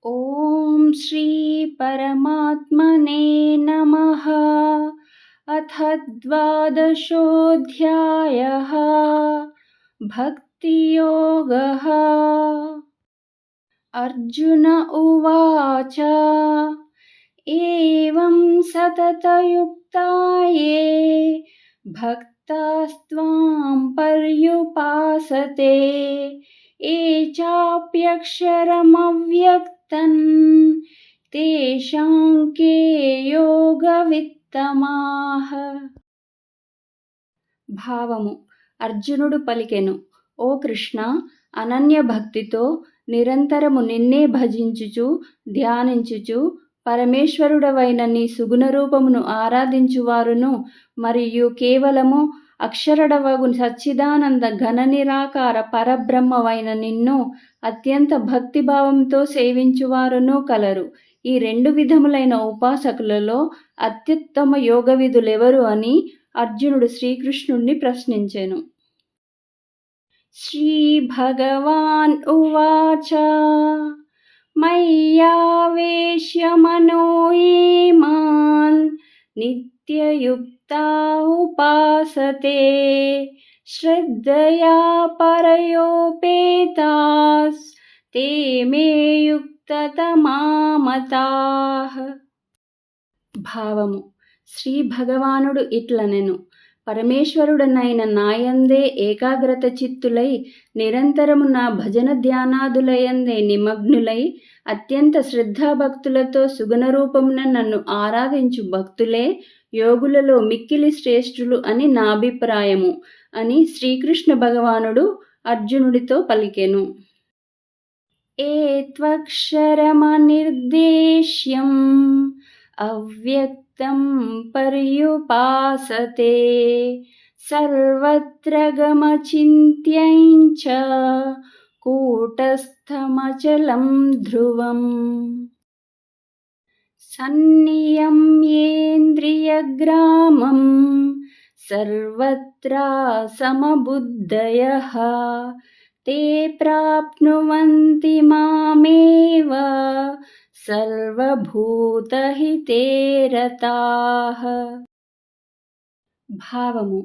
ॐ श्री परमात्मने नमः। अथ द्वादशोऽध्यायः भक्तियोगः। अर्जुन उवाच एवं सततयुक्ता ये भक्तास्त्वां पर्युपासते ये चाप्यक्षरमव्यक्तं तेषां के योगविత్తమాః। భావము అర్జునుడు పలికెను, ఓ కృష్ణ, అనన్య భక్తితో నిరంతరము నిన్నే భజించుచు ధ్యానించుచు పరమేశ్వరుడవైన నీ సుగుణ రూపమును ఆరాధించువారును మరియు కేవలము అక్షరడవగు సచ్చిదానంద ఘన నిరాకార పరబ్రహ్మవైన నిన్ను అత్యంత భక్తిభావంతో సేవించువారును కలరు. ఈ రెండు విధములైన ఉపాసకులలో అత్యుత్తమ యోగ విధులెవరు అని అర్జునుడు శ్రీకృష్ణుణ్ణి ప్రశ్నించెను. శ్రీ భగవాన్ ఉవాచ మయ్యావేశ్య మనో యే మాన్ నిత్యయుక్తా ఉపాసతే శ్రద్ధయా పరయోపేతాస్ తే మే యుక్తతమా మతాః. భావము శ్రీ భగవానుడు ఇట్లనెను, పరమేశ్వరుడనైన నాయందే ఏకాగ్రత చిత్తులై నిరంతరము నా భజన ధ్యానాదులయందే నిమగ్నులై అత్యంత శ్రద్ధాభక్తులతో సుగుణరూపమున నన్ను ఆరాధించు భక్తులే యోగులలో మిక్కిలి శ్రేష్ఠులు అని నా అభిప్రాయము అని శ్రీకృష్ణ భగవానుడు అర్జునుడితో పలికెను. ఏత్వక్షరమనిర్దేశ్యం అవ్యక్తం పర్యుపాసతే సర్వత్ర గమచింత్యం చ కూటస్థమచలం ధ్రువం. సన్నియమ్యేంద్రియగ్రామం సర్వత్రా సమబుద్ధయః తే ప్రాప్నువంతి మామేవ సర్వభూతహితే రతాః. భావము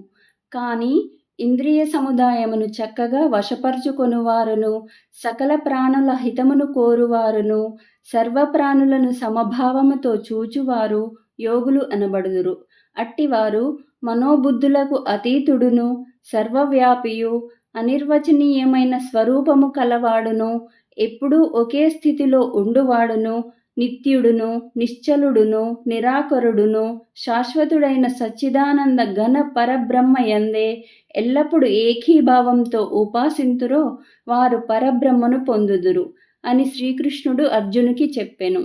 కాని ఇంద్రియ సముదాయమును చక్కగా వశపరుచుకొనువారును సకల ప్రాణుల హితమును కోరువారును సర్వప్రాణులను సమభావముతో చూచువారు యోగులు అనబడుదురు. అట్టివారు మనోబుద్ధులకు అతీతుడును సర్వవ్యాపియు అనిర్వచనీయమైన స్వరూపము కలవాడును ఎప్పుడూ ఒకే స్థితిలో ఉండువాడును నిత్యుడును నిశ్చలుడును నిరాకరుడును శాశ్వతుడైన సచ్చిదానంద ఘన పరబ్రహ్మయందే ఎల్లప్పుడూ ఏకీభావంతో ఉపాసింతురో వారు పరబ్రహ్మను పొందుదురు అని శ్రీకృష్ణుడు అర్జునికి చెప్పెను.